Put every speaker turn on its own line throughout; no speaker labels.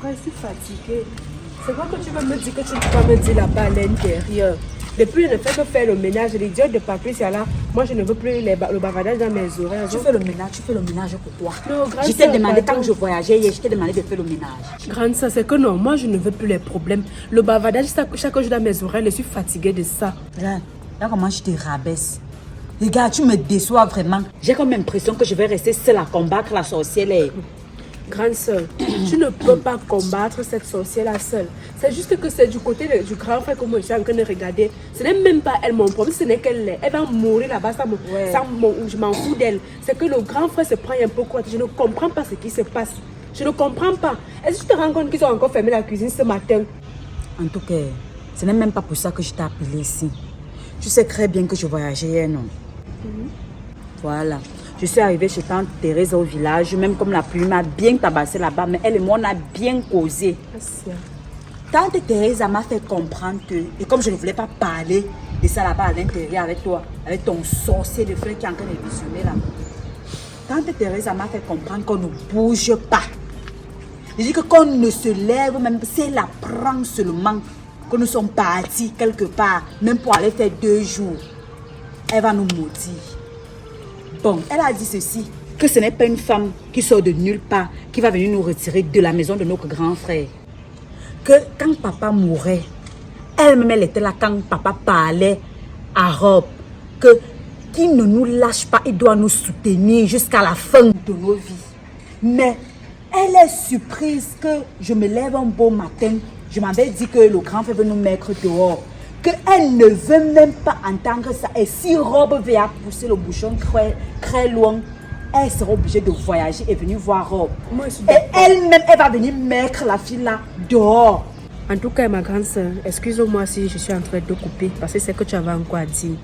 Frère, je suis fatiguée. C'est quoi que tu veux me dire que tu ne peux pas me dire là-bas à l'intérieur? Depuis, je ne fais que faire le ménage. L'idiot de Patricia là, moi je ne veux plus le bavardage dans mes oreilles.
Tu fais le ménage pour toi.
Non,
Je t'ai demandé, quand je voyageais hier, je t'ai demandé de faire le ménage.
Grande sœur, c'est que non, moi je ne veux plus les problèmes. Le bavardage, chaque jour dans mes oreilles, je suis fatiguée de ça.
Là comment je te rabaisse. Regarde, tu me déçois vraiment. J'ai comme l'impression que je vais rester seule à combattre la sorcière.
Grande sœur, tu ne peux pas combattre cette sorcière-là seule. C'est juste que c'est du côté du grand frère que moi je suis en train de regarder. Ce n'est même pas elle mon problème, ce n'est qu'elle. Elle va mourir là-bas, je m'en fous d'elle. C'est que le grand frère se prend un peu quoi. Je ne comprends pas ce qui se passe. Je ne comprends pas. Est-ce que tu te rends compte qu'ils ont encore fermé la cuisine ce matin?
En tout cas, ce n'est même pas pour ça que je t'ai appelé ici. Tu sais très bien que je voyageais hier, non? Voilà. Je suis arrivée chez tante Thérèse au village, même comme la pluie m'a bien tabassé là-bas, mais elle et moi on a bien causé. Tante Thérèse m'a fait comprendre que, et comme je ne voulais pas parler de ça là-bas à l'intérieur avec toi, avec ton sorcier de frère qui est en train de visionner là, tante Thérèse m'a fait comprendre qu'on ne bouge pas. Je dis que qu'on ne se lève même, si elle apprend seulement que nous sommes partis quelque part, même pour aller faire 2 jours, elle va nous maudire. Bon, elle a dit ceci, que ce n'est pas une femme qui sort de nulle part, qui va venir nous retirer de la maison de notre grand frère. Que quand papa mourait, elle-même elle était là quand papa parlait à Rob, que qu'il ne nous lâche pas, il doit nous soutenir jusqu'à la fin de nos vies. Mais elle est surprise que je me lève un beau matin, je m'avais dit que le grand frère veut nous mettre dehors. Qu'elle ne veut même pas entendre ça. Et si Rob vient pousser le bouchon très loin, elle sera obligée de voyager et venir voir Rob. Et elle-même, elle va venir mettre la fille là dehors.
En tout cas, ma grande soeur, excuse-moi si je suis en train de couper, parce que c'est que tu avais encore à dire.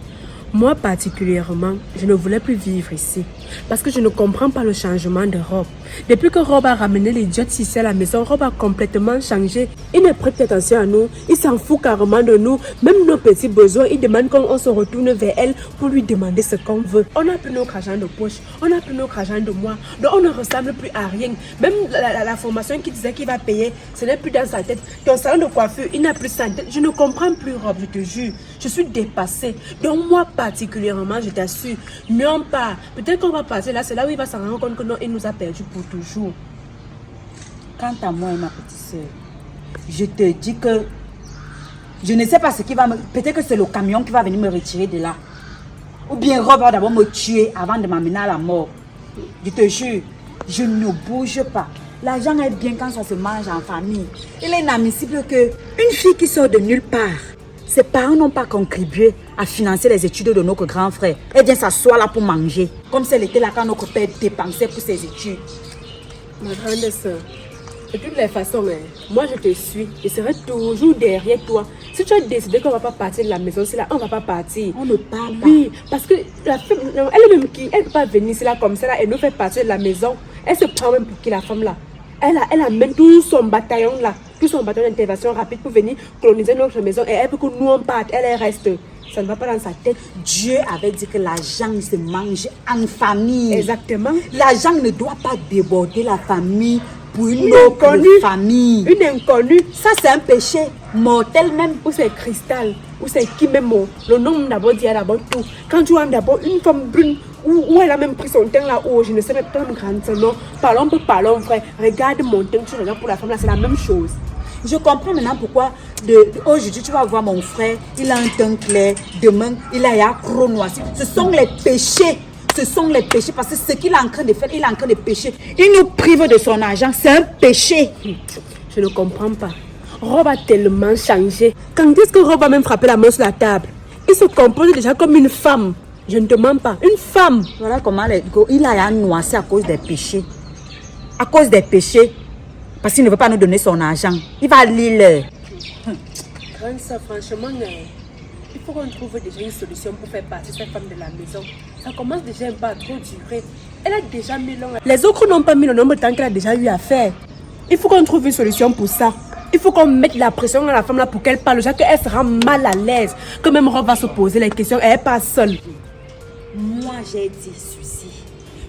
Moi particulièrement, je ne voulais plus vivre ici. Parce que je ne comprends pas le changement de Rob. Depuis que Rob a ramené l'idiote ici à la maison, Rob a complètement changé. Il ne prête attention à nous. Il s'en fout carrément de nous. Même nos petits besoins, il demande qu'on se retourne vers elle pour lui demander ce qu'on veut. On n'a plus notre argent de poche. On n'a plus notre argent de mois. Donc on ne ressemble plus à rien. Même la formation qu'il disait qu'il va payer, ce n'est plus dans sa tête. Ton salon de coiffure, il n'a plus sa tête. Je ne comprends plus Rob, je te jure. Je suis dépassée. Donc moi particulièrement, je t'assure, non pas. Peut-être qu'on va passer là, c'est là où il va s'en rendre compte que non, il nous a perdu pour toujours.
Quant à moi et ma petite soeur, je te dis que je ne sais pas ce qui va me... Peut-être que c'est le camion qui va venir me retirer de là. Ou bien Rob va d'abord me tuer avant de m'amener à la mort. Je te jure, je ne bouge pas. L'argent est bien quand ça se mange en famille. Il est inadmissible qu'une fille qui sort de nulle part, ses parents n'ont pas contribué à financer les études de notre grand frère. Eh bien, s'asseoir là pour manger. Comme si elle était là quand notre père dépensait pour ses études.
Ma grande soeur, de toutes les façons, moi je te suis. Je serai toujours derrière toi. Si tu as décidé qu'on ne va pas partir de la maison, c'est là, on ne va pas partir.
On ne parle pas.
Oui, parce que la femme, elle-même qui, elle ne peut pas venir ici là comme ça là, et nous fait partir de la maison. Elle se prend même pour qui la femme là? Elle amène tout son bataillon là, tout son bataillon d'intervention rapide pour venir coloniser notre maison. Et elle veut que nous on parte, elle reste. Ça ne va pas dans sa tête.
Dieu avait dit que l'argent se mange en famille.
Exactement.
L'argent ne doit pas déborder la famille pour une autre famille.
Une inconnue.
Ça c'est un péché mortel même.
Ou c'est cristal, ou c'est qui même. Le nom d'abord dit d'abord tout. Quand tu as d'abord une femme brune, où elle a même pris son teint là-haut, je ne sais même pas une grande non. Parlons frère. Regarde mon teint, tu regardes pour la femme là, c'est la même chose.
Je comprends maintenant pourquoi aujourd'hui tu vas voir mon frère, il a un teint clair, demain il a un gros noisy. Ce sont les péchés. Ce sont les péchés parce que ce qu'il est en train de faire, il est en train de pécher. Il nous prive de son argent, c'est un péché.
Je ne comprends pas. Rob a tellement changé. Quand est-ce que Rob va même frapper la main sur la table? Il se compose déjà comme une femme. Je ne te mens pas, une femme.
Voilà comment il a un noisy à cause des péchés. À cause des péchés. Parce qu'il ne veut pas nous donner son argent. Il va lire.
Grande soeur, franchement, il faut qu'on trouve déjà une solution pour faire partir cette femme de la maison. Ça commence déjà un peu à trop durer. Elle a déjà mis long. Les autres n'ont pas mis le nombre de temps qu'elle a déjà eu à faire. Il faut qu'on trouve une solution pour ça. Il faut qu'on mette la pression à la femme là pour qu'elle parle. Déjà qu'elle sera mal à l'aise. Que même Rob va se poser les questions. Elle n'est pas seule.
Moi, j'ai dit ceci.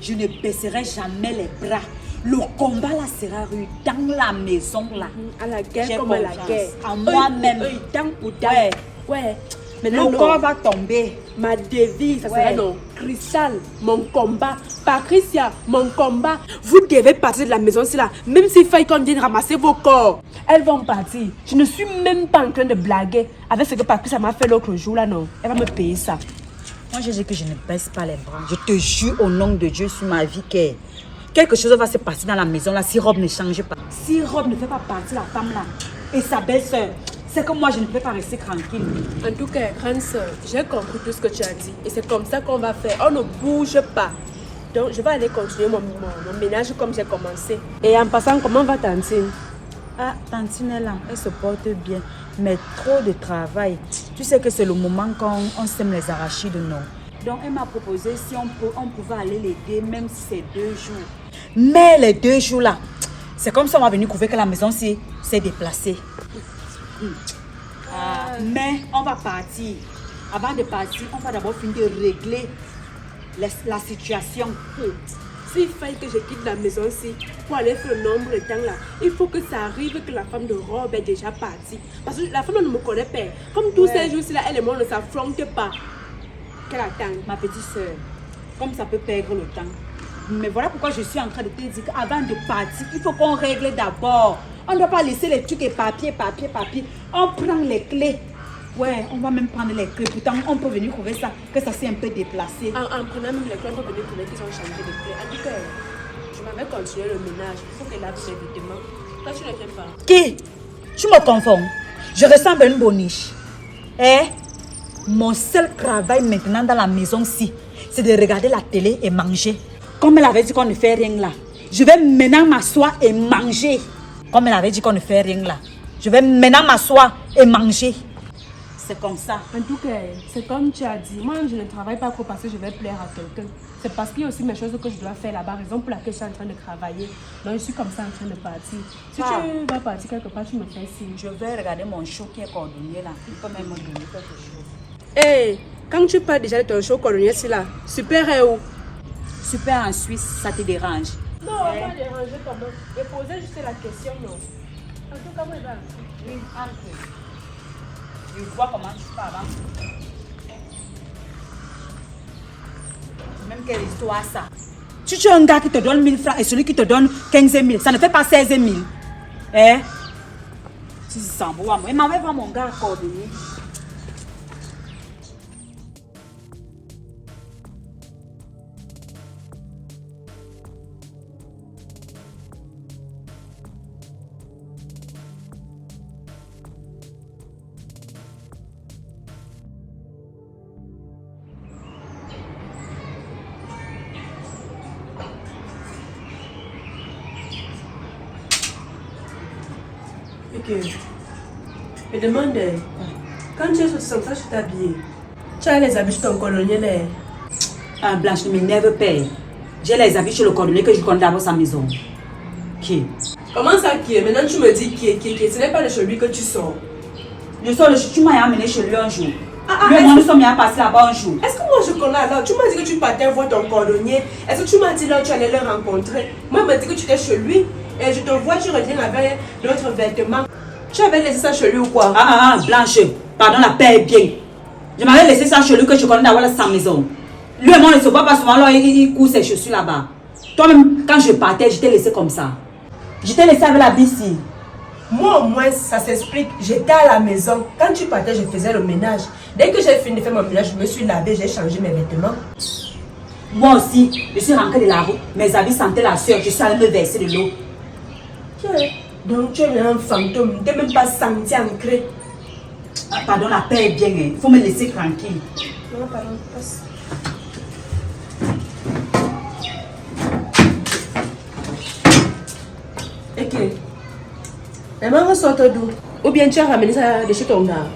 Je ne baisserai jamais les bras Le combat là sera rude dans la maison là.
À la guerre
J'ai
comme à la
confiance
guerre.
en moi-même.
Dang pour dang.
Ouais.
Ouais.
Le
Maintenant,
corps va tomber.
ma devise, ça
Ouais.
sera non. Cristal, mon combat. Patricia, mon combat. Vous devez partir de la maison, c'est là. Même s'il faille qu'on vienne ramasser vos corps. Elles vont partir. Je ne suis même pas en train de blaguer avec ce que Patricia m'a fait l'autre jour là, non. Elle va me payer ça.
Moi, je dis que je ne baisse pas les bras. Je te jure au nom de Dieu sur ma vie que quelque chose va se passer dans la maison là si Rob ne change pas. Si Rob ne fait pas partir la femme là et sa belle-sœur, c'est que moi, je ne peux pas rester tranquille.
En tout cas, grande soeur, j'ai compris tout ce que tu as dit. Et c'est comme ça qu'on va faire. On ne bouge pas. Donc, je vais aller continuer mon ménage comme j'ai commencé. Et en passant, comment va Tantine?
Ah, Tantine est là, elle se porte bien. Mais trop de travail. Tu sais que c'est le moment quand on sème les arachides, non? Donc, elle m'a proposé si on pouvait aller l'aider, même si c'est 2 jours. Mais les 2 jours là, c'est comme si on va venir couvrir que la maison s'est déplacée. Mais on va partir. Avant de partir, on va d'abord finir de régler la situation.
S'il faille que je quitte la maison ici pour aller faire le nombre de temps là, il faut que ça arrive que la femme de Rob est déjà partie. Parce que la femme ne me connaît pas. Comme tous ces jours-ci là, elle et moi ne s'affrontent pas. Qu'elle attend.
Ma petite soeur, comme ça peut perdre le temps. Mais voilà pourquoi je suis en train de te dire qu'avant de partir, il faut qu'on règle d'abord. On ne doit pas laisser les trucs et papier. On prend les clés. Ouais, on va même prendre les clés. Pourtant, on peut venir trouver ça, que ça s'est un peu déplacé.
En prenant même les clés, on peut venir trouver qu'ils ont changé de clés. En tout cas, je m'avais continué le ménage. Il faut qu'elle lave ses vêtements. Toi, tu ne fais pas.
Qui? Tu me confonds. Je ressemble à une boniche. Mon seul travail maintenant dans la maison-ci, c'est de regarder la télé et manger. Comme elle avait dit qu'on ne fait rien là, je vais maintenant m'asseoir et manger. Comme elle avait dit qu'on ne fait rien là, je vais maintenant m'asseoir et manger. C'est comme ça.
En tout cas, c'est comme tu as dit. Moi, je ne travaille pas trop parce que je vais plaire à quelqu'un. C'est parce qu'il y a aussi mes choses que je dois faire là-bas. Raison pour laquelle je suis en train de travailler. Donc, je suis comme ça en train de partir. Si tu vas partir quelque part, tu me fais signe.
Je vais regarder mon show qui est coordonné là. Il peut même me donner quelque chose.
Hé, quand tu parles déjà de ton show colonial, c'est là. Super est où?
Super en Suisse, ça te dérange?
Non, on va pas déranger quand même. Je posais juste la question, non. En tout cas, moi, je vais entrer.
Oui, entre. Je vois comment tu parles. Même quelle histoire ça. Tu es un gars qui te donne 1000 francs et celui qui te donne 15 000. Ça ne fait pas 16 000. Tu s'en vas. Il m'avait voir mon gars coordonné.
Ok. Je demande, quand tu es sorti comme ça, tu t'es habillé. Tu as les habits chez ton colonial.
Un Blanche ne m'énerve pas. J'ai les habits chez le coordonné que je connais d'abord sa maison. Qui?
Comment ça qui est? Maintenant tu me dis qui est. Ce n'est pas de chez lui que tu sors.
Je sors tu m'as amené chez lui un jour. Lui et moi nous sommes bien passés là-bas un jour.
Est-ce que moi je connais alors? Tu m'as dit que tu partais voir ton cordonnier. Est-ce que tu m'as dit là que tu allais le rencontrer? Moi, je me dis que tu étais chez lui. Et je te vois, tu reviens avec d'autres vêtements. Tu avais laissé ça chez lui ou quoi?
Blanche, pardon, la paix est bien. Je m'avais laissé ça chez lui que je connais d'avoir sa maison. Lui et moi, on ne se voit pas souvent, là, il court ses chaussures là-bas. Toi-même, quand je partais, je t'ai laissé comme ça. Je t'ai laissé avec la bici.
Moi, au moins, ça s'explique. J'étais à la maison. Quand tu partais, je faisais le ménage. Dès que j'ai fini de faire mon ménage, je me suis lavé, j'ai changé mes vêtements.
Moi aussi, je suis rentrée de la route. Mes habits sentaient la sueur. Je suis allée me verser de l'eau.
Donc, tu es un fantôme. Tu n'es même pas senti ancré.
Pardon, la paix est bien. Il faut me laisser tranquille.
Non, pardon, passe. Ok. Les mangues sortent d'où? Ou bien tu as ramené ça de chez ton gars?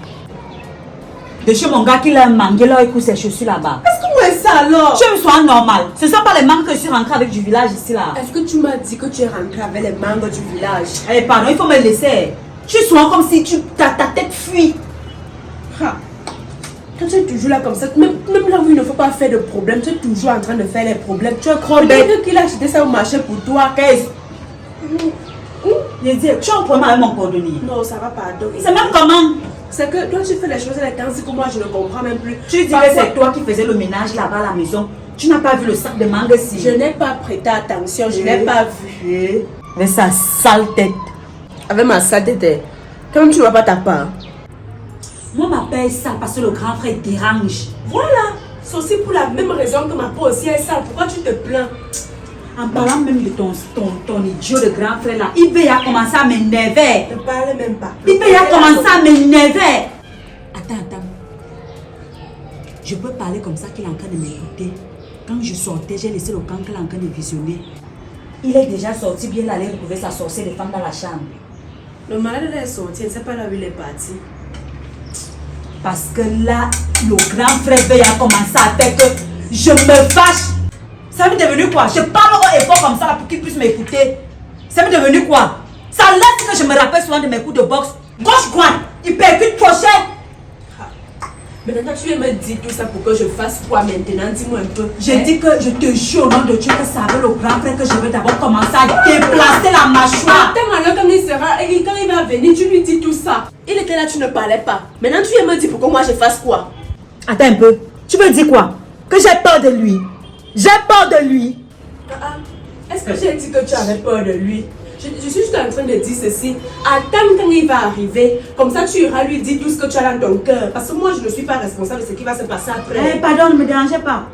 De chez mon gars qui l'a mangué là, il court ses chaussures là-bas.
Est-ce que moi ça alors?
Tu me sois normal. Ce ne sont pas les mangues que je suis rentrée avec du village ici là.
Est-ce que tu m'as dit que tu es rentré avec les mangues du village?
Eh pardon, il faut me laisser. Tu sois comme si ta tête fuit.
Quand tu es toujours là comme ça, même là où il ne faut pas faire de problème, tu es toujours en train de faire les problèmes. Tu es trop bête. Qu'il a acheté ça au marché pour toi.
Qu'est-ce? Je dis, tu as un problème avec mon cordonnier.
Non, ça va pas.
C'est même comment?
C'est que toi, tu fais les choses à la temps que moi, je ne comprends même plus.
Tu dis que c'est toi qui faisais le ménage là-bas à la maison. Tu n'as pas vu le sac de mangue ici.
Je n'ai pas prêté attention, je n'ai pas vu.
Avec sa sale tête.
Avec ma sale tête, quand même tu ne vois pas ta part.
Moi, ma paix est sale parce que le grand frère dérange.
Voilà. C'est aussi pour la même raison que ma peau aussi est sale. Pourquoi tu te plains?
En parlant même de ton idiot de grand frère là, il a commencé à m'énerver.
Ne parle même pas.
Il a commencé à m'énerver. Attends. Je peux parler comme ça qu'il est en train de m'écouter. Quand je sortais, j'ai laissé le camp qu'il est en train de visionner. Il est déjà sorti, bien aller retrouver sa sorcière de femme dans la chambre.
Le malade est sorti, je ne sais pas là où il est parti.
Parce que là, le grand frère a commencé à faire que je me fâche. Ça m'est devenu quoi? Je parle au effort comme ça là pour qu'il puisse m'écouter. Ça m'est devenu quoi? Ça laisse que je me rappelle souvent de mes coups de boxe. Gauche-droite, il percute crochet.
Maintenant, tu viens me dire tout ça pour que je fasse quoi maintenant? Dis-moi un peu.
J'ai dit que je te jure au nom de Dieu que ça avec le grand frère que je vais d'abord commencer à déplacer la mâchoire.
Attends, alors quand il sera, et quand il va venir, tu lui dis tout ça. Il était là, tu ne parlais pas. Maintenant, tu viens me dire pour que moi je fasse quoi?
Attends un peu. Tu veux dire quoi? Que j'ai peur de lui. J'ai peur de lui.
Est-ce que j'ai dit que tu avais peur de lui? Je suis juste en train de dire ceci. Attends quand il va arriver. Comme ça, tu iras lui dire tout ce que tu as dans ton cœur. Parce que moi, je ne suis pas responsable de ce qui va se passer après.
Pardon, ne me dérangez pas.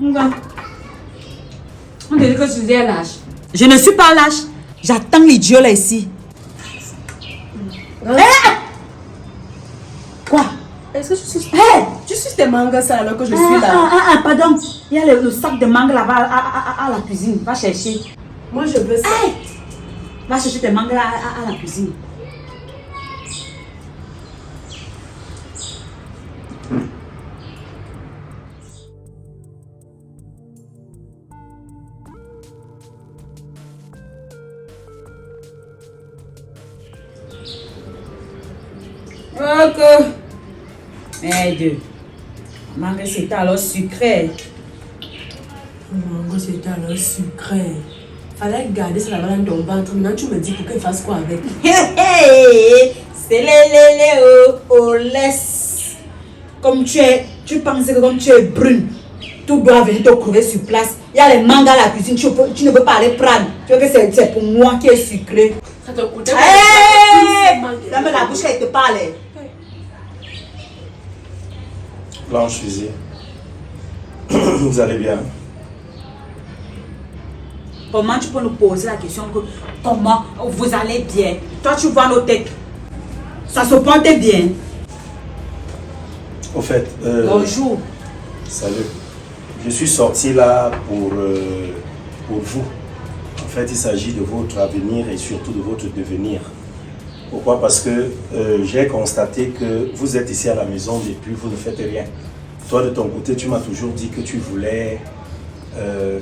On va. On dirait que tu es lâche. Je ne suis pas lâche. J'attends l'idiot là ici. Quoi?
Est-ce que tu suis tes mangas ça alors que je suis là?
Pardon. Il y a le sac de mangue là-bas à la cuisine. Va chercher.
Moi, je veux ça.
Va chercher tes mangas à la cuisine. Ok. Deux. Mangue c'était alors sucré.
Mangue c'était alors sucré. Fallait garder ça là-bas dans ton ventre. Maintenant tu me dis pour qu'il fasse quoi avec?
C'est laisse. Comme tu penses que comme tu es brune, tout doit venir te crever sur place. Il y a les mangas à la cuisine, tu ne peux pas aller prendre. Tu vois que c'est pour moi qui est sucré.
Ça te coûte.
Ferme la bouche elle te parle.
Blanche Fusil, vous allez bien?
Comment tu peux nous poser la question que comment vous allez bien? Toi tu vois nos têtes. Ça se porte bien.
Au fait,
bonjour.
Salut. Je suis sorti là pour vous. En fait, il s'agit de votre avenir et surtout de votre devenir. Pourquoi? Parce que j'ai constaté que vous êtes ici à la maison depuis, vous ne faites rien. Toi, de ton côté, tu m'as toujours dit que tu voulais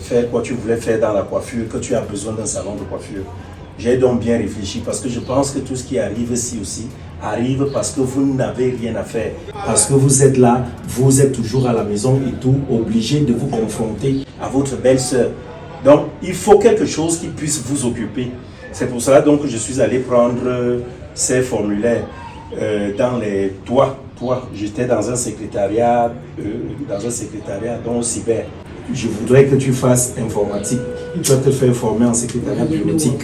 faire quoi tu voulais faire dans la coiffure, que tu as besoin d'un salon de coiffure. J'ai donc bien réfléchi parce que je pense que tout ce qui arrive ici aussi arrive parce que vous n'avez rien à faire. Parce que vous êtes là, vous êtes toujours à la maison et tout, obligé de vous confronter à votre belle-sœur. Donc, il faut quelque chose qui puisse vous occuper. C'est pour cela donc que je suis allé prendre ces formulaires dans les... Toi, j'étais dans un secrétariat dont cyber. Je voudrais que tu fasses informatique. Tu vas te faire former en secrétariat bureautique.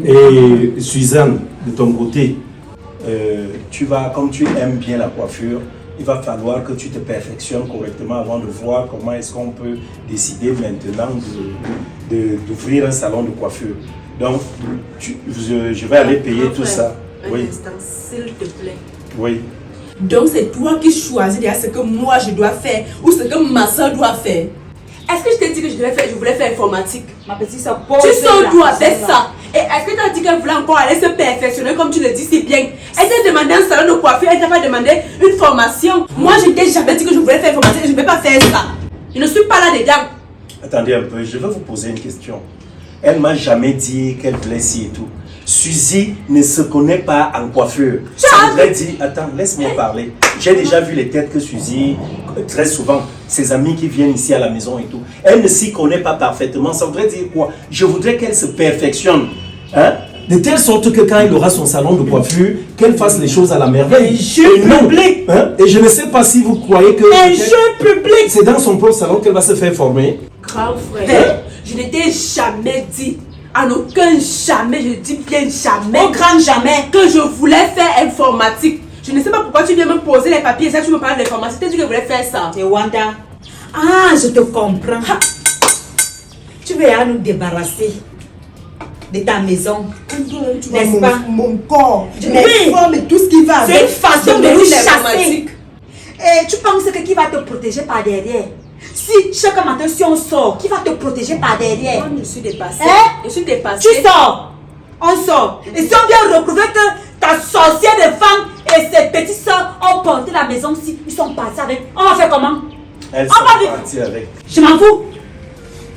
Et Suzanne, de ton côté, comme tu aimes bien la coiffure, il va falloir que tu te perfectionnes correctement avant de voir comment est-ce qu'on peut décider maintenant d'ouvrir un salon de coiffure. Donc, je vais aller payer tout ça.
Un instant, s'il te plaît.
Oui.
Donc, c'est toi qui choisis déjà ce que moi je dois faire ou ce que ma soeur doit faire. Est-ce que je t'ai dit que je voulais faire informatique?
Ma petite soeur,
tu sors d'où avec ça? Et est-ce que tu as dit qu'elle voulait encore aller se perfectionner comme tu le dis si bien? Elle t'a demandé un salon de coiffure, elle t'a pas demandé une formation. Moi, je t'ai jamais dit que je voulais faire informatique et je ne vais pas faire ça. Je ne suis pas là-dedans.
Attendez un peu, je vais vous poser une question. Elle m'a jamais dit qu'elle voulait ci et tout. Suzy ne se connaît pas en coiffure. Ça voudrait dire, attends, laisse-moi parler. J'ai déjà vu les têtes que Suzy, très souvent, ses amis qui viennent ici à la maison et tout, elle ne s'y connaît pas parfaitement. Ça voudrait dire quoi? Je voudrais qu'elle se perfectionne. Hein? De telle sorte que quand elle aura son salon de coiffure, qu'elle fasse les choses à la merveille.
Un jeu public.
Hein? Et je ne sais pas si vous croyez que...
Un jeu public.
C'est dans son propre salon qu'elle va se faire former.
Grand frère, je ne t'ai jamais dit, en aucun jamais, je dis bien jamais,
Au grand jamais,
que je voulais faire informatique. Je ne sais pas pourquoi tu viens me poser les papiers et ça, tu me parles d'informatique. Tu as dit que je voulais faire ça.
Et Wanda, ah, je te comprends. Tu veux à nous débarrasser de ta maison, n'est-ce pas?
Mon corps,
Oui.
mes formes et tout ce qui va
C'est une
avec.
façon de
Je
nous
maîtrise
chasser.
l'informatique.
Et tu penses que qui va te protéger par derrière? Si chaque matin, si on sort, qui va te protéger par derrière?
Moi, je suis dépassée.
Hein?
Je suis dépassée.
Tu sors, on sort. Et si on vient retrouver que ta sorcière de femme et ses petites soeurs ont porté la maison, si ils sont partis avec, on va faire comment?
Elle
On va
s'est
vivre.
partie avec.
Je m'en fous.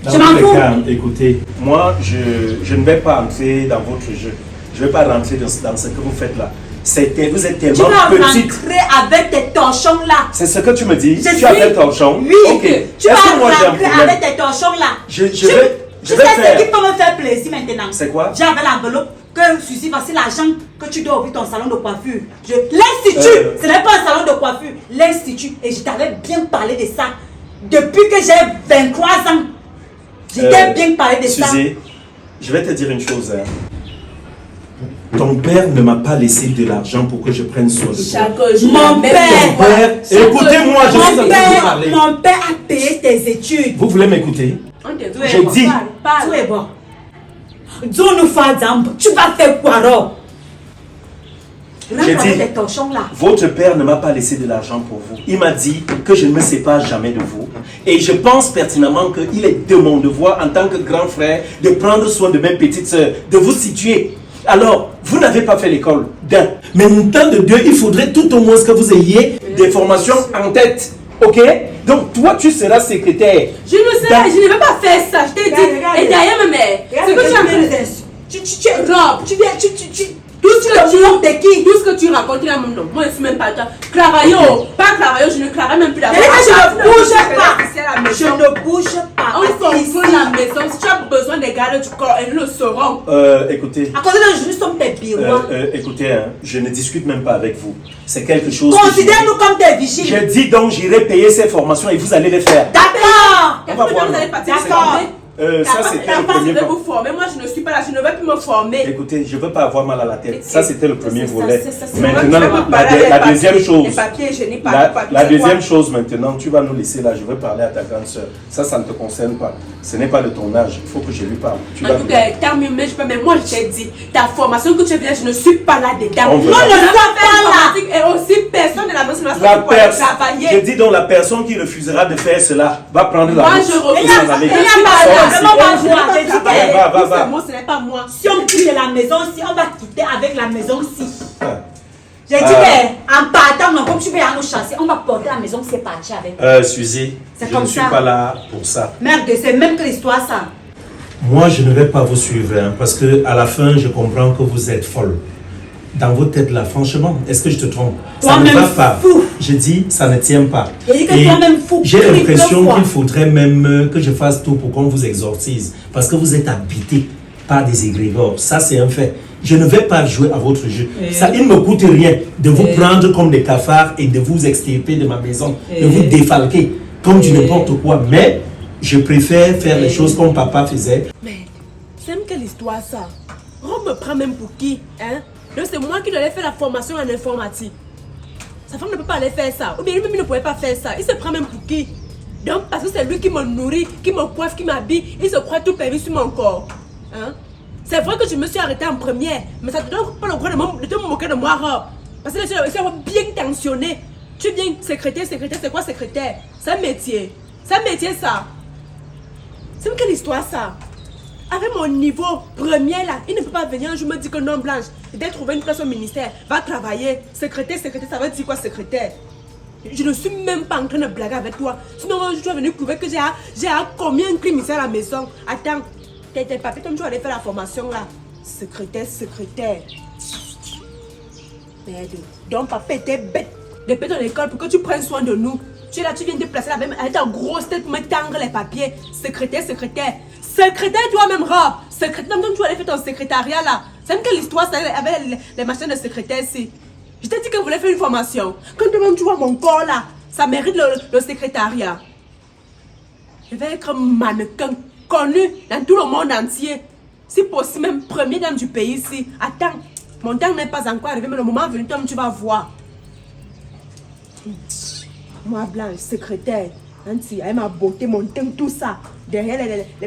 Dans
Je m'en
tous les
fous.
cas, écoutez, moi, je ne vais pas entrer dans votre jeu. Je ne vais pas rentrer dans ce que vous faites là. Vous êtes
Tu
tellement
vas
petite.
rentrer avec tes torchons là.
C'est ce que tu me dis.
Je
Tu
suis-
as fait torchon.
Oui,
Ok.
tu vas
Est-ce que moi j'ai un
rentrer
problème?
avec tes torchons là.
Je vais
Tu sais
faire.
ce qui peut me faire plaisir maintenant?
C'est quoi?
J'avais l'enveloppe que Suzy, voici l'argent que tu dois ouvrir ton salon de coiffure. L'Institut, ce n'est pas un salon de coiffure, l'Institut. Et je t'avais bien parlé de ça. Depuis que j'ai 23 ans, je t'ai bien parlé de ça.
Suzy, je vais te dire une chose. Hein. Ton père ne m'a pas laissé de l'argent pour que je prenne soin de toi.
Chaque jour,
Mon
même
père.
des fois.
Père,
Chaque
écoutez-moi, je
jour,
suis en train de vous parler.
Mon père a payé tes études.
Vous voulez m'écouter?
On te dit,
J'ai dit.
parle.
Tout est bon. Dis-nous, Fadam, tu vas faire quoi alors?
J'ai
Rentre
dit-
avec tes torchons là.
Votre père ne m'a pas laissé de l'argent pour vous. Il m'a dit que je ne me sépare jamais de vous. Et je pense pertinemment qu'il est de mon devoir en tant que grand frère de prendre soin de mes petites soeurs, de vous situer. Alors, vous n'avez pas fait l'école d'un. Mais en temps de deux, il faudrait tout au moins que vous ayez des formations en tête. Ok? Donc, toi, tu seras secrétaire.
Je ne sais,
Dans-
je ne vais pas faire ça, je t'ai dit.
Regarde.
Et derrière ma mère, c'est que tu as fait. Rob,
Tu viens,
tout ce que tu
montres de qui?
tout ce que tu racontes là, non, moi je suis même pas toi. Travaillons, pas travaillons, je ne travaille même plus là-bas.
Je ne bouge pas.
C'est la
Je
maison.
ne bouge pas.
On
Parce que
s'en fout
ici,
de la maison. Si tu as besoin des gardes du corps, elles le sauront.
Écoutez.
à cause de nous, nous sommes tes bureaux.
Écoutez, hein, je ne discute même pas avec vous. C'est quelque chose.
Considère-nous comme tes vigiles.
Je dis donc, j'irai payer ces formations et vous allez les faire.
D'accord.
On va voir.
Vous allez partir se
D'accord.
former.
Ça, c'était le premier
de
point.
vous former. Moi, je ne suis pas là. Je ne vais plus me former.
Écoutez, je ne veux pas avoir mal à la tête.
Et-
Ça, c'était le premier
c'est ça,
volet.
c'est ça, c'est
Maintenant,
vrai, tu vas me parler des
la
papiers,
deuxième chose.
des papiers hygiéniques,
La,
papier,
la
c'est quoi?
deuxième chose maintenant, tu vas nous laisser là. Je veux parler à ta grande soeur. Ça ne te concerne pas. Ce n'est pas de ton âge. Il faut que je lui parle. Tu vas
En tout cas, tant mieux, mais je peux. Mais moi, je t'ai dit, ta formation que tu viens, je ne suis pas là-dedans.
On
Moi,
verra.
je ne suis pas là. Et aussi, personne de la maison ne va
La
savoir pour aller
personne, je
travailler.
dis donc la personne qui refusera de faire cela va prendre la
Moi,
route
je refuse.
et s'en aller.
Il y a
Sors
pas
ici.
vraiment pas moi. J'ai dit
Va,
que
va, va.
C'est moi, ce n'est pas moi.
si on quitte la maison, si on va quitter avec la maison, si.
Ah.
J'ai dit qu'en partant, non, comme tu veux à nous chasser, on va porter la maison, c'est parti avec.
Suzy,
C'est
je
comme
ne suis
ça.
pas là pour ça.
Merde, c'est même que l'histoire ça.
Moi, je ne vais pas vous suivre hein, parce que à la fin, je comprends que vous êtes folle. Dans votre tête là, franchement, est-ce que je te trompe? Ça ne
Toi-même
va pas.
fou.
Je dis, ça ne tient pas.
J'ai dit que
Et
toi-même fou.
j'ai l'impression
triple fois.
qu'il faudrait même que je fasse tout pour qu'on vous exorcise. Parce que vous êtes habité par des égrégores. Ça, c'est un fait. Je ne vais pas jouer à votre jeu. Ça, il ne me coûte rien de vous prendre comme des cafards et de vous extirper de ma maison, de vous défalquer comme du n'importe quoi. Mais je préfère faire les choses comme papa faisait.
Mais, c'est même quelle histoire ça? On me prend même pour qui? Hein? Donc c'est moi qui devais faire la formation en informatique. Sa femme ne peut pas aller faire ça. Ou bien lui-même il ne pouvait pas faire ça. Il se prend même pour qui? Donc parce que c'est lui qui me nourrit, qui me coiffe, qui m'habille, il se croit tout permis sur mon corps. Hein? C'est vrai que je me suis arrêtée en première, mais ça ne te donne pas le droit de te moquer de moi, Rob. Parce que les gens sont bien tensionnés. Tu viens secrétaire, c'est quoi secrétaire? C'est un métier. C'est un métier ça. C'est quelle histoire ça? Avec mon niveau premier là, il ne peut pas venir un jour me dire que non blanche, il doit trouver une place au ministère, va travailler, secrétaire, ça veut dire quoi secrétaire? Je ne suis même pas en train de blaguer avec toi. Sinon un jour tu vas venir prouver que j'ai commis un crime ici à la maison. Attends, tes papiers, comme tu vas aller faire la formation là. Secrétaire. Merde. Donc, papa était bête. Depuis ton école pour que tu prennes soin de nous. Tu es là, tu viens te placer là même avec ta grosse tête pour me tendre les papiers. Secrétaire. Secrétaire, toi-même, robe. Secrétaire, donc tu allais faire ton secrétariat là. C'est même quelle histoire ça avec les machines de secrétaire ici. Je t'ai dit que vous voulez faire une formation. Quand tu vois mon corps là, ça mérite le secrétariat. Je vais être mannequin connu dans tout le monde entier. Si possible, même première dame du pays ici. Attends, mon temps n'est pas encore arrivé, mais le moment venu, toi, tu vas voir. Moi, blanche, secrétaire, Nancy, avec ma beauté, mon teint, tout ça. Derrière,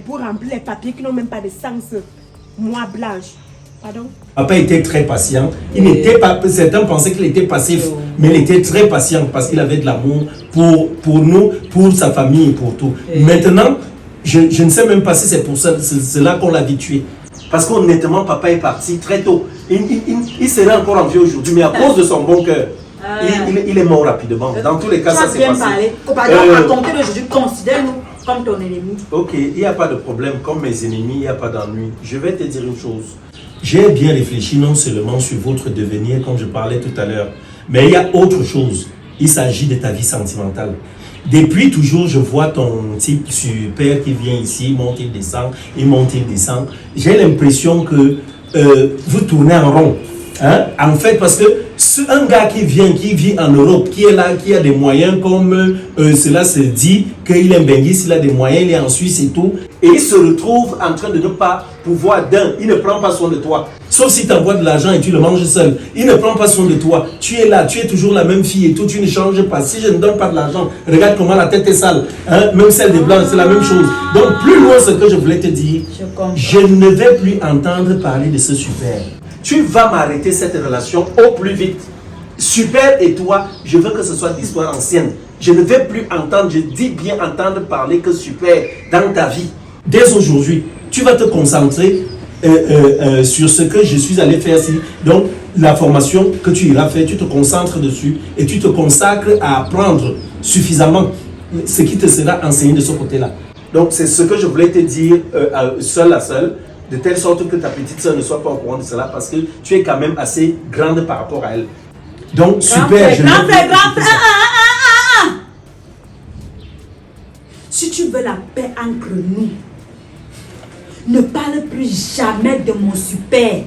pour remplir les papiers qui n'ont même pas de sens. Moi, blanche. Pardon?
Papa était très patient. Il n'était pas, certains pensaient qu'il était passif, mais il était très patient parce qu'il avait de l'amour pour nous, pour sa famille et pour tout. Maintenant, je ne sais même pas si c'est pour cela qu'on l'a tué. Parce qu'honnêtement, papa est parti très tôt. Il serait encore en vie aujourd'hui, mais à cause de son bon cœur, il est mort rapidement. Dans tous les cas, ça s'est passé.
Raconter d'aujourd'hui, considère-nous comme ton ennemi.
Ok, il n'y a pas de problème. Comme mes ennemis, il n'y a pas d'ennui. Je vais te dire une chose. J'ai bien réfléchi non seulement sur votre devenir, comme je parlais tout à l'heure, mais il y a autre chose. Il s'agit de ta vie sentimentale. Depuis toujours, je vois ton type super qui vient ici, monte, il descend, il monte, il descend. J'ai l'impression que vous tournez en rond. Hein? En fait, parce que un gars qui vit en Europe, qui est là, qui a des moyens comme cela se dit, qu'il est benguiste, il a des moyens, il est en Suisse et tout, et il se retrouve en train de ne pas pouvoir il ne prend pas soin de toi. Sauf si tu envoies de l'argent et tu le manges seul. Il ne prend pas soin de toi. Tu es là, tu es toujours la même fille et tout, tu ne changes pas. Si je ne donne pas de l'argent, regarde comment la tête est sale. Hein? Même celle des blancs, c'est la même chose. Donc, plus loin, ce que je voulais te dire, je ne vais plus entendre parler de ce super. Tu vas m'arrêter cette relation au plus vite. Super et toi, je veux que ce soit d'histoire ancienne. Je ne vais plus entendre, je dis bien entendre parler que super dans ta vie. Dès aujourd'hui, tu vas te concentrer sur ce que je suis allé faire ici. Donc, la formation que tu iras faire, tu te concentres dessus et tu te consacres à apprendre suffisamment ce qui te sera enseigné de ce côté-là. Donc, c'est ce que je voulais te dire seul à seul, de telle sorte que ta petite soeur ne soit pas au courant de cela parce que tu es quand même assez grande par rapport à elle. Donc, super.
Grand frère. Si tu veux la paix entre nous, ne parle plus jamais de mon super.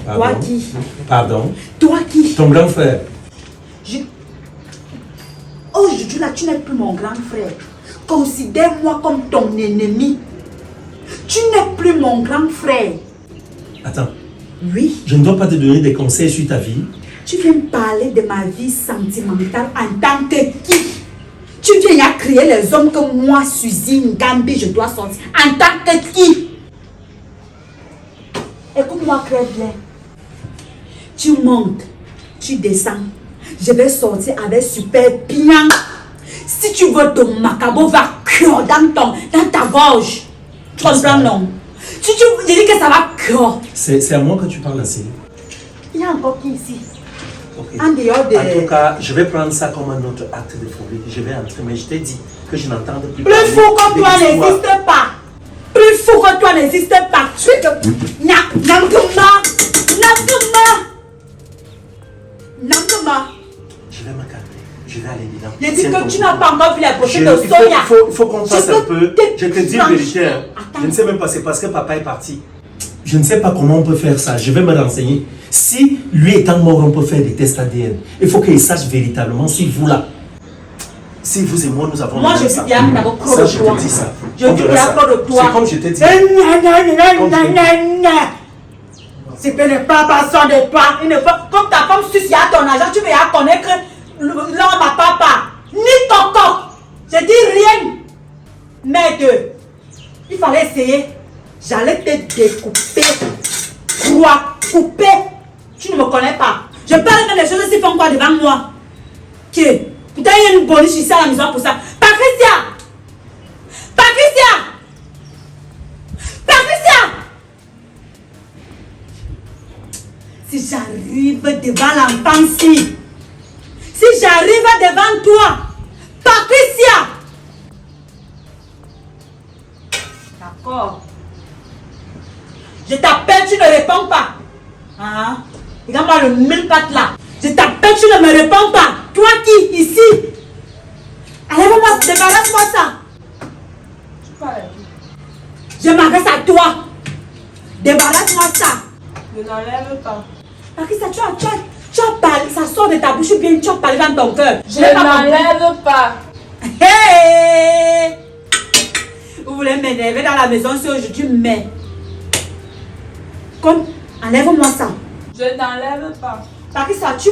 Pardon?
Toi qui?
Pardon?
Toi qui?
Ton grand frère.
Aujourd'hui là, tu n'es plus mon grand frère. Considère-moi comme ton ennemi. Tu n'es plus mon grand frère.
Attends.
Oui.
Je ne dois pas te donner des conseils sur ta vie.
Tu viens me parler de ma vie sentimentale en tant que qui? Tu viens à créer les hommes que moi, Suzy Ngambi, je dois sortir. En tant que qui? Écoute-moi très bien. Tu montes, tu descends. Je vais sortir avec super bien. Si tu veux ton macabo, va cœur dans ta gorge. Tu comprends, non? Si tu je dis que ça va cœur.
C'est à moi que tu parles ainsi.
Il y a encore qui ici?
Okay.
En dehors de...
En tout cas, je vais prendre ça comme un autre acte de folie. Je vais entrer, mais je t'ai dit que je n'entends plus.
Plus fou que toi n'existe pas. Plus fou que toi n'existe pas. Nanguma.
Je vais me calmer. Je vais aller dedans.
Je dis que tu n'as pas encore vu la prochaine de
Il
Sonia.
faut qu'on fasse un peu. Je te dis le vérité. Je ne sais même pas, c'est parce que papa est parti. Je ne sais pas comment on peut faire ça. Je vais me renseigner. Si lui étant mort, on peut faire des tests ADN. Il faut qu'il sache véritablement si vous là. Si vous et moi, nous avons...
Moi, je suis bien d'abord pro de
je
toi.
te dis ça.
Je suis bien pro de toi.
C'est comme je t'ai dit.
Si tu n'es pas patient de toi, il ne faut... Comme ta femme suce à ton argent, tu vas connaître l'homme à papa. Ni ton corps. Je dis rien. Mais il fallait essayer. J'allais te découper. Couper. Tu ne me connais pas. Je parle de des choses si font quoi devant moi. Que putain, il y a une bonne ici à la maison pour ça. Patricia! Si j'arrive devant l'enfant, si j'arrive devant toi, Patricia! D'accord. Je t'appelle, tu ne réponds pas. Hein? Regarde-moi le mille pattes là. Je t'appelle, tu ne me réponds pas. Toi qui, ici. Allez-moi, débarrasse-moi ça. Je m'adresse à toi. Débarrasse-moi ça.
Je n'enlève pas.
Patricia, tu as parlé, ça sort de ta bouche ou bien tu as parlé dans ton cœur.
Je n'enlève pas.
Hey! Vous voulez m'énerver dans la maison si aujourd'hui, mais... Comme, enlève-moi ça.
Je n'enlève pas.
Patricia, tu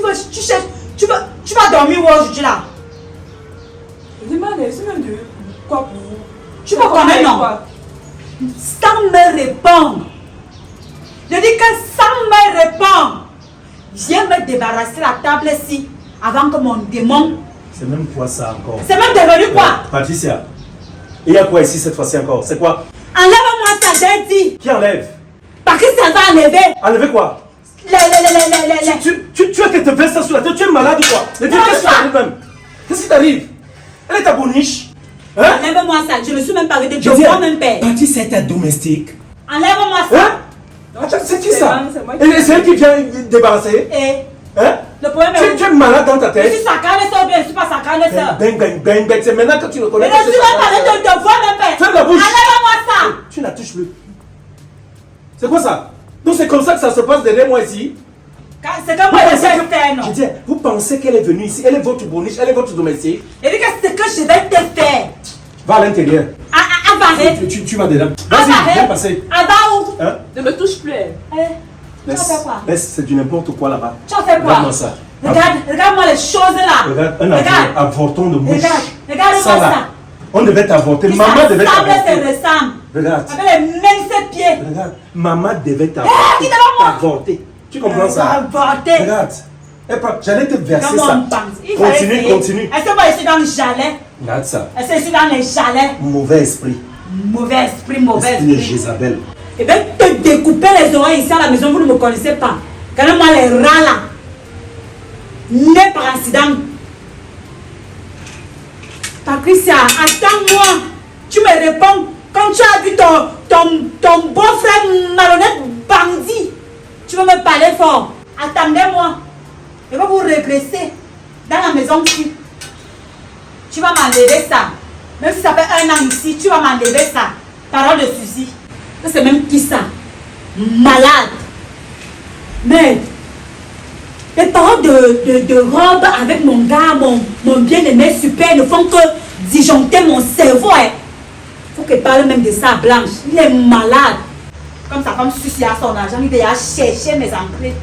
vas dormir où aujourd'hui là?
Demandez, c'est même de quoi pour vous?
Tu vas quand même non? Sans me répondre. Je dis que sans me répondre, viens me débarrasser la table ici avant que mon démon...
C'est même quoi ça encore?
C'est même devenu quoi?
Patricia, il y a quoi ici cette fois-ci encore? C'est quoi?
Enlève-moi ça, j'ai dit.
Qui enlève?
Patricia va enlever.
Enlever quoi? Tu as que te faire ça sur la tête, tu es malade ou quoi? Mais dis, qu'est-ce qui t'arrive même? Qu'est-ce qui t'arrive? Elle est ta boniche? Hein?
Enlève-moi ça, je ne suis même pas arrêtée. Je
dis,
vois même père.
Patricia est ta domestique.
Enlève-moi ça.
Hein? Attends, c'est qui ça?
C'est moi qui-
Et c'est elle qui vient débarrasser?
Et
Hein?
le problème est
Tu es malade dans ta
je suis
tête?
sa carne sœur ou bien je suis pas sa carne sœur.
Bang, bang, bang, bang. C'est maintenant que tu le connais.
Mais je
que
suis
c'est
même
sa
pas
carne.
arrêtée de te voir même père.
Ferme la bouche.
Enlève-moi ça.
Tu la touches plus. C'est quoi ça? Donc c'est comme ça que ça se passe derrière moi ici?
C'est comme moi je vais faire, non?
Je dis, vous pensez qu'elle est venue ici? Elle est votre boniche, elle est votre domestique?
Et dis que c'est que je vais te faire.
Va à l'intérieur.
Arrête.
Tu vas dedans. Vas-y, viens passer.
Va où?
Hein?
Ne me touche plus.
Tu as fait quoi?
Laisse, c'est du n'importe quoi là-bas.
Tu as fait quoi?
Regarde-moi ça.
Regarde-moi les choses là.
Regarde, un avorton de mouche.
Regarde-moi
Ça, là,
ça.
on devait t'avorter.
Qui
Maman devait
s'assemble, se
t'avorter.
ressemble.
Regarde.
Avec les mêmes ses pieds.
Regarde. Maman devait
qui
t'avorter.
devant moi?
T'avorter. Tu comprends ça?
Avorter.
Regarde. J'allais te verser
Comment
ça.
on pense? Il fallait
Continue,
essayer.
continue.
Est-ce que moi je suis dans le chalet?
Regarde ça.
Est-ce que je suis dans les chalets?
Mauvais esprit.
Mauvais esprit, mauvais
Esprit de
esprit.
Jézabel.
Et bien te découper les oreilles ici à la maison, vous ne me connaissez pas. Quand moi les rats là, nés par accident. Patricia, attends-moi. Tu me réponds. Quand tu as vu ton beau-frère malhonnête bandit, tu vas me parler fort. Attendez-moi. Je vais vous régresser dans la maison ici. Tu vas m'enlever ça. Même si ça fait 1 an ici, tu vas m'enlever ça. Parole de fusil. C'est même qui ça? Malade. Mais les paroles de robe avec mon gars, mon bien-aimé super ne font que disjoncter mon cerveau. Il faut qu'il parle même de ça, Blanche. Il est malade. Comme sa femme suce à son argent, il va chercher mes entrées.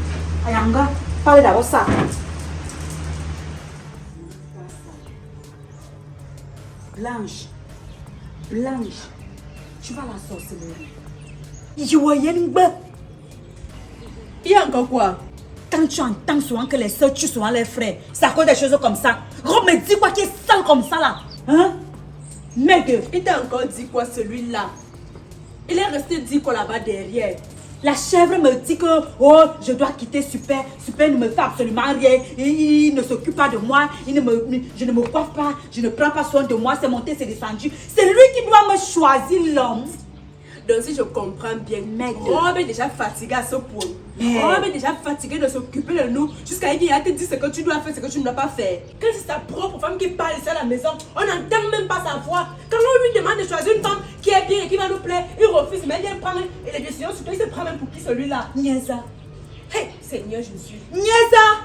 Ayanga, parlez d'abord ça. Blanche, tu vas la sorcellerie.
Il y a encore quoi?
Quand tu entends souvent que les soeurs tuent souvent les frères, ça cause des choses comme ça. Gros, me dis quoi qui est sale comme ça là? Hein? Merde.
Il t'a encore dit quoi celui-là? Il est resté dit quoi là-bas derrière?
La chèvre me dit que oh, je dois quitter Super. Super ne me fait absolument rien. Il ne s'occupe pas de moi. Je ne me coiffe pas. Je ne prends pas soin de moi. C'est monté, c'est descendu. C'est lui qui doit me choisir l'homme.
Donc si je comprends bien,
Mec.
Rob est déjà fatigué à ce point.
Mais-
Rob est déjà fatigué de s'occuper de nous jusqu'à ce qu'il a te dit ce que tu dois faire, ce que tu ne dois pas faire. Quand c'est ta propre femme qui parle ici à la maison, on n'entend même pas sa voix. Quand on lui demande de choisir une femme qui est bien et qui va nous plaire, il refuse, mais il vient prendre et les décisions surtout, il se prend même pour qui celui-là.
Niaisa.
Hey, Seigneur Jésus.
Niaisa.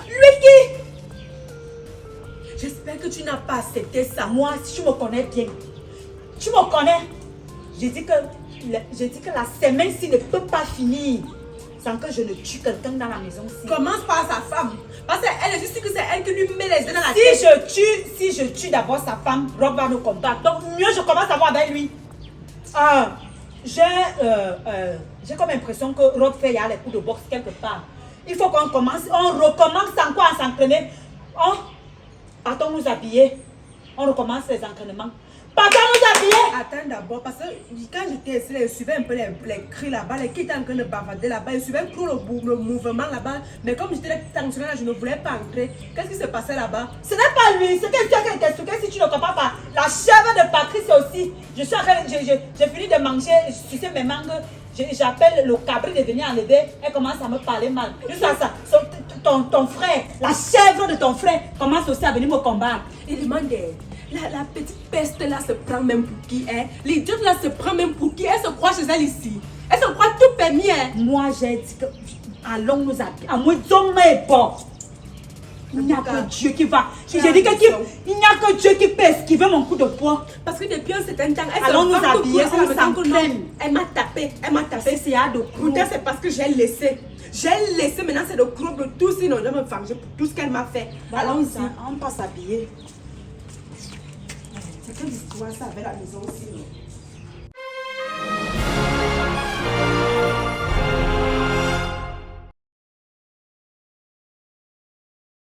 Lui qui? J'espère que tu n'as pas accepté ça.
Moi, si tu me connais bien, tu me connais. Je dis que la semaine-ci ne peut pas finir sans que je ne tue quelqu'un dans la maison.
Commence par sa femme. Parce qu'elle est juste que c'est elle qui lui met les yeux dans la tête.
Si je tue d'abord sa femme, Rob va nous combattre. Donc mieux je commence à voir avec lui. J'ai comme impression que Rob fait y a les coups de boxe quelque part. Il faut qu'on commence, on recommence encore à s'entraîner. Partons nous habiller. On recommence les entraînements. Partons nous habiller.
Attends d'abord, parce que quand j'étais ici, je suivais un peu les cris là-bas, les qui étaient en train de bavarder là-bas, je suivais tout le mouvement là-bas, mais comme j'étais tensionnée là, je ne voulais pas entrer. Qu'est-ce qui se passait là-bas?
Ce n'est pas lui, c'est quelqu'un qui t'expliquer si tu ne comprends pas. La chèvre de Patrice aussi. Je suis en train, j'ai fini de manger, je suçais mes mangues, J'appelle le cabri de venir enlever. Elle commence à me parler mal. Juste à ça, ton frère, la chèvre de ton frère, commence aussi à venir me combattre.
Il demande, la petite peste là se prend même pour qui est. L'idiote là se prend même pour qui. Elle se croit chez elle ici. Elle se croit tout permis.
Moi, j'ai dit que allons nous habiller. À moi, Dieu est bon. Il n'y a que Dieu qui va. J'ai dit qu'il n'y a que Dieu qui peut esquiver mon coup de poing.
Parce que depuis un certain temps, elle
allons nous
se
habiller, on
s'entraîne. Elle m'a tapé.
C'est à de
Pourtant, c'est parce que j'ai laissé. J'ai laissé, maintenant c'est de groupe de tout. Sinon, je vais me venger pour tout ce qu'elle m'a fait.
Allons-y. On va s'habiller.
C'est quelle histoire ça avec la maison aussi, non?